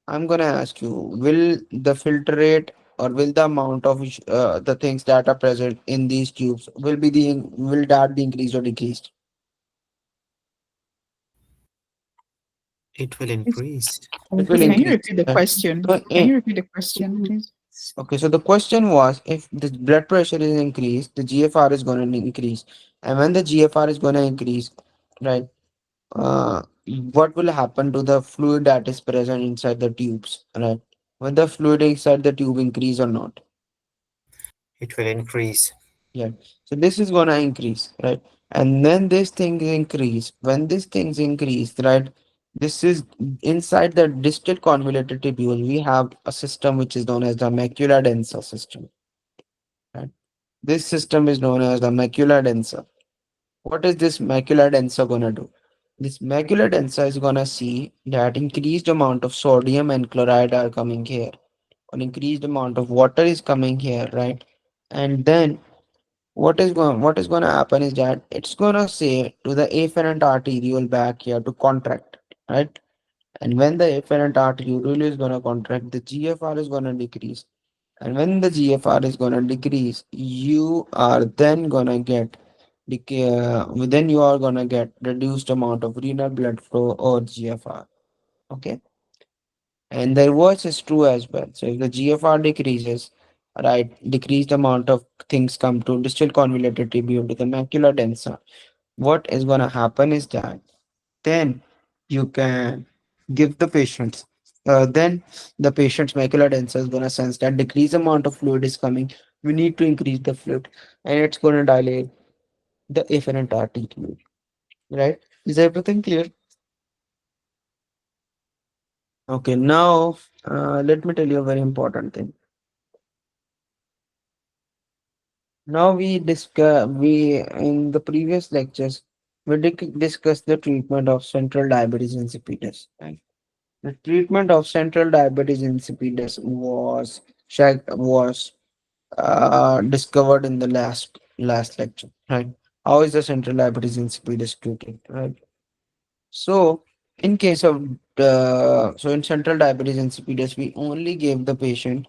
I'm gonna ask you, will the filter rate or will the amount of the things that are present in these tubes will that be increased or decreased? It will Is- increase. It will Can you increase. repeat the Right? question? So, Can you repeat the question, please? okay, so the question was if the blood pressure is increased, the GFR is going to increase, and when the GFR is going to increase, right? Uh, what will happen to the fluid that is present inside the tubes, right? Will the fluid inside the tube increase or not? It will increase. Yeah. So this is gonna increase, right? And then this thing increase. When these things increase, right? This is inside the distal convoluted tubule. We have a system which is known as the macula densa system. Right? This system is known as the macula densa. What is this macula densa gonna do? This macula densa is gonna see that increased amount of sodium and chloride are coming here, or increased amount of water is coming here, right? And then what is going to happen is that it's going to say to the afferent arteriole back here to contract, right? And when the afferent arteriole is going to contract, the GFR is going to decrease. And when the GFR is going to decrease, you are then going to get then you are going to get reduced amount of renal blood flow or GFR. Okay, and the reverse is true as well. So if the GFR decreases, right, decreased amount of things come to distal convoluted tubule to the macula densa. What is going to happen is that then you can give the patients. Then the patient's macula densa is going to sense that decreased amount of fluid is coming. We need to increase the fluid, and it's going to dilate the afferent artery. Right? Is everything clear? Okay. Now, let me tell you a very important thing. Now we in the previous lectures we discussed the treatment of central diabetes insipidus. Right? The treatment of central diabetes insipidus was discovered in the last lecture. Right? How is the central diabetes insipidus treated? Right? So in case of in central diabetes insipidus, we only gave the patient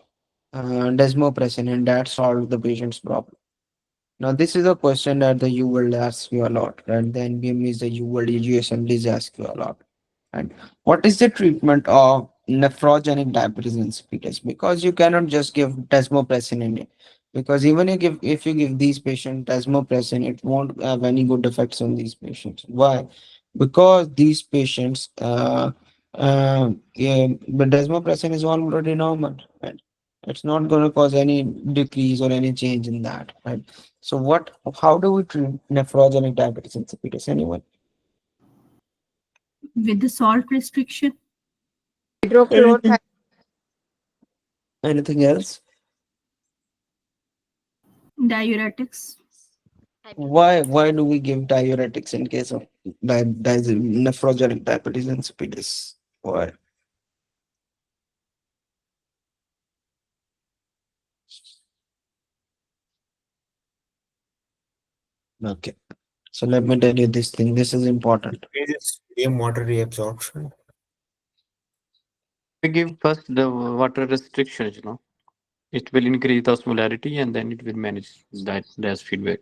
desmopressin, and that solved the patient's problem. Now, this is a question that the U will ask you a lot, and the NBM is the U world assemblies ask you a lot. And what is the treatment of nephrogenic diabetes insipidus? Because you cannot just give desmopressin in it. Because even if you give these patients desmopressin, it won't have any good effects on these patients. Why? Because these patients, yeah, but desmopressin is already normal, right? It's not going to cause any decrease or any change in that, right? So how do we treat nephrogenic diabetes insipidus? Anyone? With the salt restriction, Anything? Hydrochlorothiazide. Anything else? diuretics, Why do we give diuretics in case of nephrogenic diabetes insipidus? Why? Okay. So let me tell you this thing. This is important. Increases sodium water reabsorption. We give first the water restrictions, it will increase the osmolarity and then it will manage that as feedback.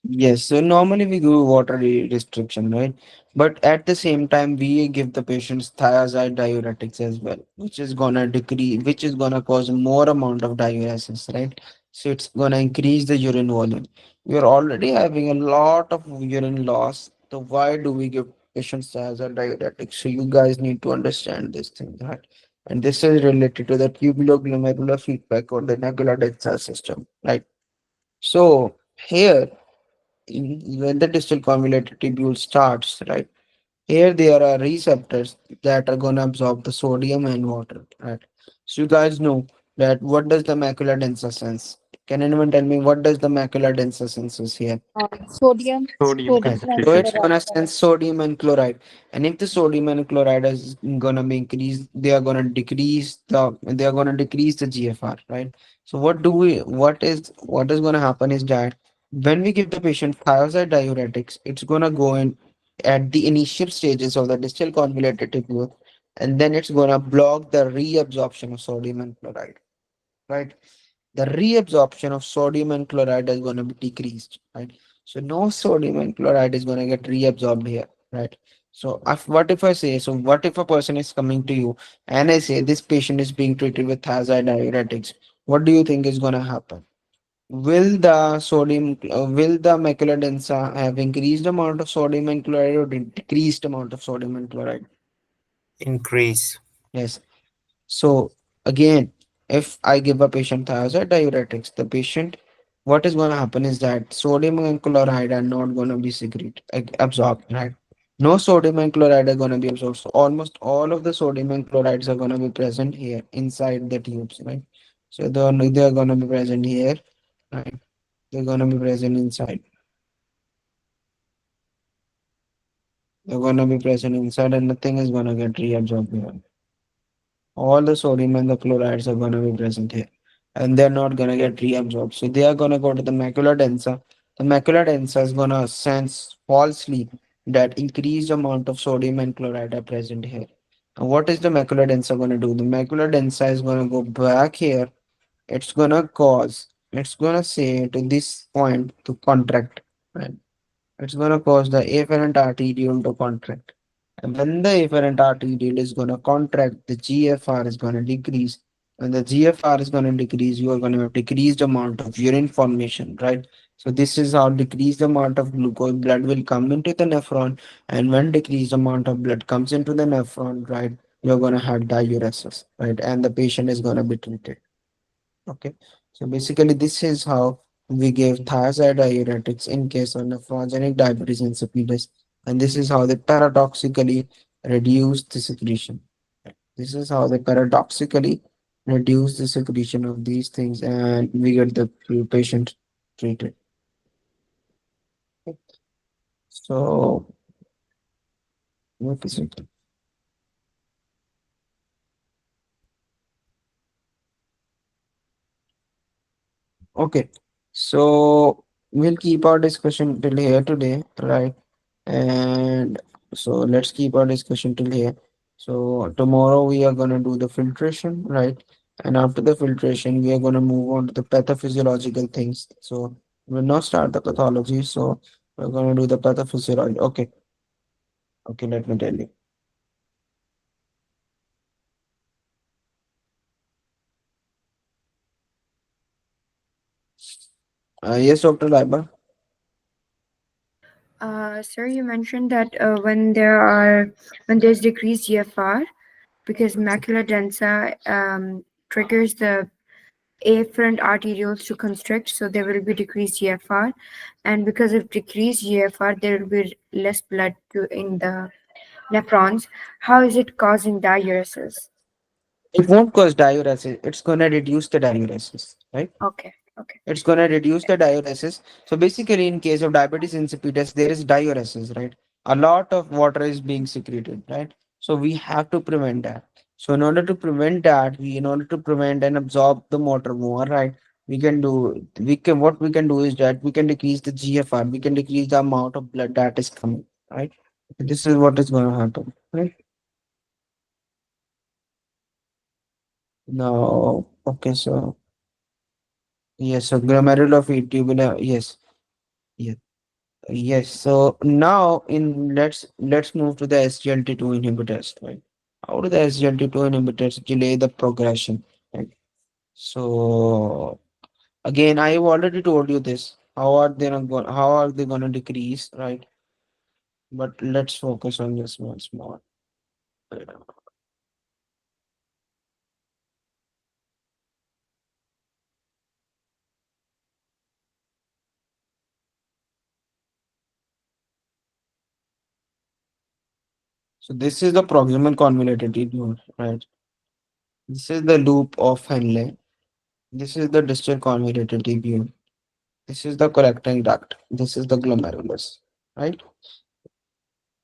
Yes, so normally we give water restriction, right? But at the same time, we give the patients thiazide diuretics as well, which is gonna decrease, which is gonna cause more amount of diuresis, right? So it's gonna increase the urine volume. We are already having a lot of urine loss. So why do we give patients thiazide diuretics? So you guys need to understand this thing, right? And this is related to the tubuloglomerular feedback or the nagular densa system, right? So here when the distal convoluted tubule starts, right? Here there are receptors that are gonna absorb the sodium and water, right? So you guys know that what does the macula densa sense? Can anyone tell me what does the macula densa senses here? Sodium, Sodium sodium Okay, and so concentration. it's chloride. gonna sense sodium and chloride, and if the sodium and chloride is gonna be increased, they are gonna decrease the GFR, right? So what is gonna happen is that when we give the patient thiazide diuretics, it's gonna go in at the initial stages of the distal convoluted tubule, and then it's gonna block the reabsorption of sodium and chloride, right? The reabsorption of sodium and chloride is going to be decreased, right? So no sodium and chloride is going to get reabsorbed here, right? So what if I say, so what if a person is coming to you and I say this patient is being treated with thiazide diuretics? What do you think is going to happen? Will the macula densa have increased amount of sodium and chloride or decreased amount of sodium and chloride? Increase. Yes. So again, if I give a patient thiazide diuretics, the patient, what is going to happen is that sodium and chloride are not going to be absorbed, right? No sodium and chloride are going to be absorbed. So almost all of the sodium and chlorides are going to be present here inside the tubes, right? So they're going to be present here, right? They're going to be present inside. They're going to be present inside, and nothing is going to get reabsorbed here. All the sodium and the chlorides are going to be present here, and they're not going to get reabsorbed, so they are going to go to the macula densa. The macula densa is going to sense falsely that increased amount of sodium and chloride are present here. And what is the macula densa going to do? The macula densa is going to go back here. It's going to say to this point to contract, right? It's going to cause the afferent arteriole to contract. And when the afferent arteriole is going to contract, the GFR is going to decrease. When the GFR is going to decrease, you are going to have decreased amount of urine formation, right? So this is how decreased amount of glucose blood will come into the nephron. And when decreased amount of blood comes into the nephron, right, you're going to have diuresis, right? And the patient is going to be treated. Okay, so basically this is how we give thiazide diuretics in case of nephrogenic diabetes insipidus, and this is how they paradoxically reduce the secretion. This is how they paradoxically reduce the secretion of these things, and we get the patient treated. So what is it? Okay, so we'll keep our discussion till here today, right? And so let's keep our discussion till here. So tomorrow we are gonna do the filtration, right? And after the filtration, we are gonna move on to the pathophysiological things. So we'll not start the pathology. So we're gonna do the pathophysiology. Okay, okay, let me tell you. Yes, Dr. Laiba. Sir, you mentioned that when there's decreased GFR, because macula densa triggers the afferent arterioles to constrict, so there will be decreased GFR, and because of decreased GFR, there will be less blood in the nephrons. How is it causing diuresis? It won't cause diuresis. It's gonna reduce the diuresis, right? Okay, okay. It's going to reduce the diuresis. So basically, in case of diabetes insipidus, there is diuresis, right? A lot of water is being secreted, right? So we have to prevent that. So in order to prevent and absorb the water more, right? What we can do is that we can decrease the GFR. We can decrease the amount of blood that is coming, right? This is what is going to happen, right? Now, okay, so yes, so glomerular tubular, yes. Yes. Yes, so now in let's move to the SGLT2 inhibitors, right? How do the SGLT2 inhibitors delay the progression, right? So again, I have already told you this. How are they gonna decrease, right? But let's focus on this once more. So this is the proximal convoluted tubule, right? This is the loop of Henle. This is the distal convoluted tubule. This is the collecting duct. This is the glomerulus, right?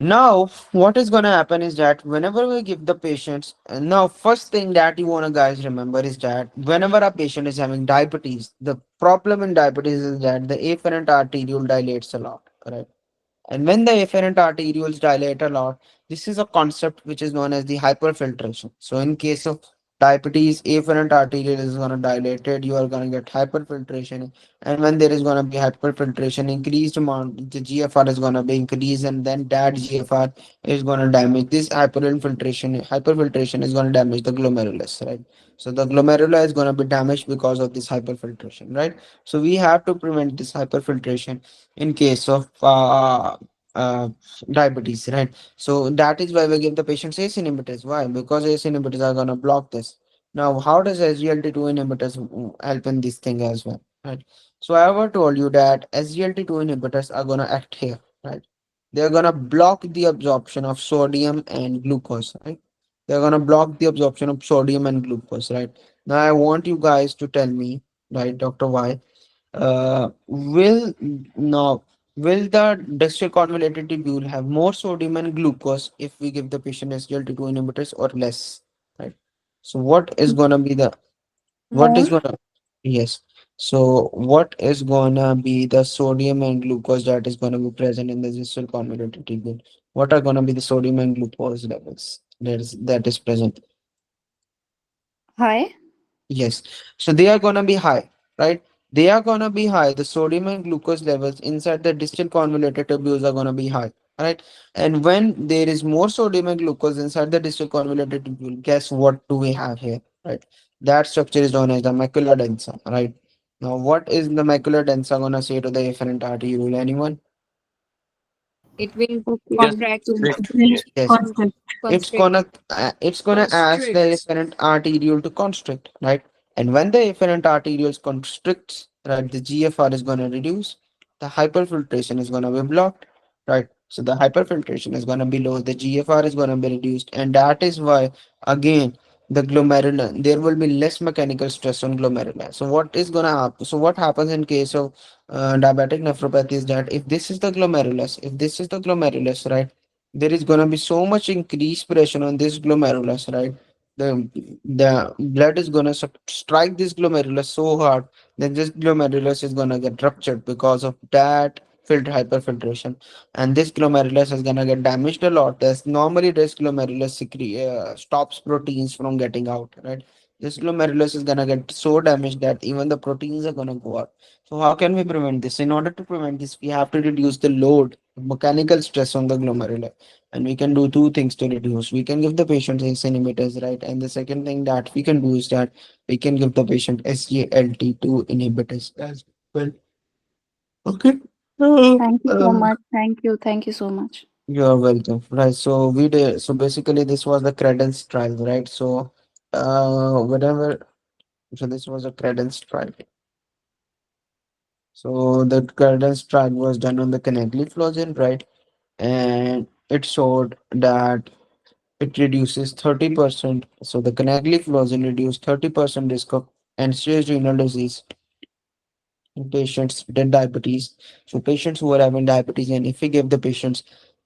Now, what is going to happen is that whenever we give the patients, now first thing that you want to guys remember is that whenever a patient is having diabetes, the problem in diabetes is that the afferent arteriole dilates a lot, right? And when the afferent arterioles dilate a lot, this is a concept which is known as the hyperfiltration. So in case of diabetes, afferent arteriole is going to dilate, you are going to get hyperfiltration. And when there is going to be hyperfiltration, increased amount, the GFR is going to be increased, and then that GFR is going to damage this hyperinfiltration. Hyperfiltration is going to damage the glomerulus, right? So the glomerula is going to be damaged because of this hyperfiltration, right? So we have to prevent this hyperfiltration in case of uh, diabetes, right? So that is why we give the patients ACE inhibitors. Why? Because ACE inhibitors are gonna block this. Now, how does SGLT2 inhibitors help in this thing as well, right? So I ever told you that SGLT2 inhibitors are gonna act here, right? They're gonna block the absorption of sodium and glucose, right? They're gonna block the absorption of sodium and glucose, right? Now I want you guys to tell me, right, Dr. Y, will now will the distal convoluted tubule have more sodium and glucose if we give the patient SGLT2 inhibitors or less? Right. So what is gonna be the what is More. gonna yes. So what is gonna be the sodium and glucose that is gonna be present in the distal convoluted tubule? What are gonna be the sodium and glucose levels that is present? High. Yes. So they are gonna be high, right? They are gonna be high. The sodium and glucose levels inside the distal convoluted tubules are gonna be high, right? And when there is more sodium and glucose inside the distal convoluted tubule, guess what do we have here, right? That structure is known as the macula densa, right? Now, what is the macula densa gonna say to the afferent arteriole? Anyone? It will Okay. Yes, contract, strict. Will Yes. constant. it's constrict, gonna it's gonna ask the afferent arteriole to constrict, right? And when the afferent arteriole constricts, right, the GFR is gonna reduce, the hyperfiltration is gonna be blocked, right? So the hyperfiltration is gonna be low, the GFR is gonna be reduced, and that is why again the glomerula, there will be less mechanical stress on glomeruli. So what is gonna happen? So what happens in case of diabetic nephropathy is that if this is the glomerulus, right, there is gonna be so much increased pressure on this glomerulus, right? The blood is gonna strike this glomerulus so hard that this glomerulus is gonna get ruptured because of that filter hyperfiltration, and this glomerulus is gonna get damaged a lot. There's normally this glomerulus stops proteins from getting out, right? This glomerulus is gonna get so damaged that even the proteins are gonna go out. So how can we prevent this? In order to prevent this, we have to reduce the load, mechanical stress on the glomeruli, and we can do two things to reduce. We can give the patient ACE inhibitors, right? And the second thing that we can do is that we can give the patient SGLT2 inhibitors as well. Okay. Thank you so Uh, much. Thank you. Thank you so much. you're welcome. Right. So we did. So basically, this was the credence trial, right? So, whatever. So this was a credence trial. So the credence trial was done on the canagliflozin, right? And it showed that it reduces 30%. So the canagliflozin reduced 30% risk of end-stage renal disease in patients with diabetes. So patients who are having diabetes, and if we give the patients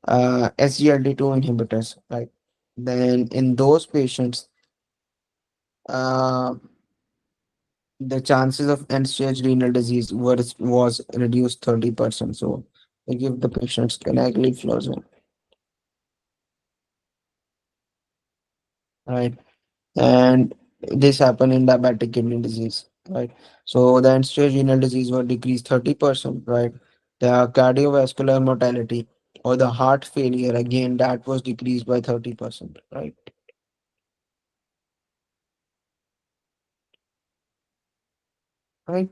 SGLT2 inhibitors, right, then in those patients, uh, the chances of end-stage renal disease was reduced 30%. So we give the patients canagliflozin, right? And this happened in diabetic kidney disease, right? So the end-stage renal disease was decreased 30%, right? The cardiovascular mortality or the heart failure, again, that was decreased by 30%, right? Right.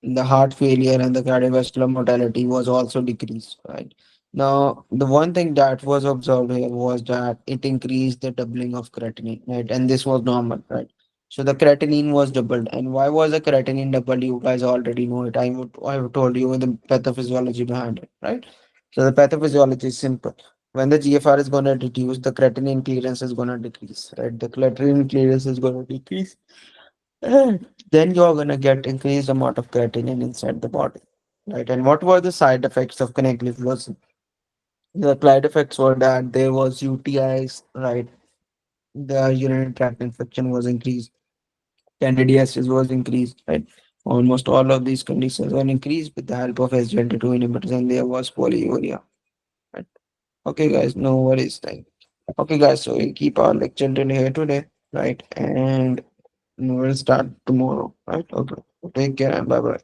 The heart failure and the cardiovascular mortality was also decreased, right? Now, the one thing that was observed here was that it increased the doubling of creatinine, right? And this was normal, right? So the creatinine was doubled. And why was the creatinine doubled? You guys already know it. I have told you the pathophysiology behind it, right? So the pathophysiology is simple. When the GFR is gonna reduce, the creatinine clearance is gonna decrease, right? The creatinine clearance is gonna decrease, and then you're gonna get increased amount of creatinine inside the body, right? And what were the side effects of connectivity? The side effects were that there was UTIs, right? The urinary tract infection was increased, candidiasis was increased, right? Almost all of these conditions were increased with the help of SGLT2 inhibitors, and there was polyuria, right? Okay, guys, no worries. Thank. Okay, guys, so we'll keep our lecture till here today, right? And we'll start tomorrow, right? Okay, take care and bye bye.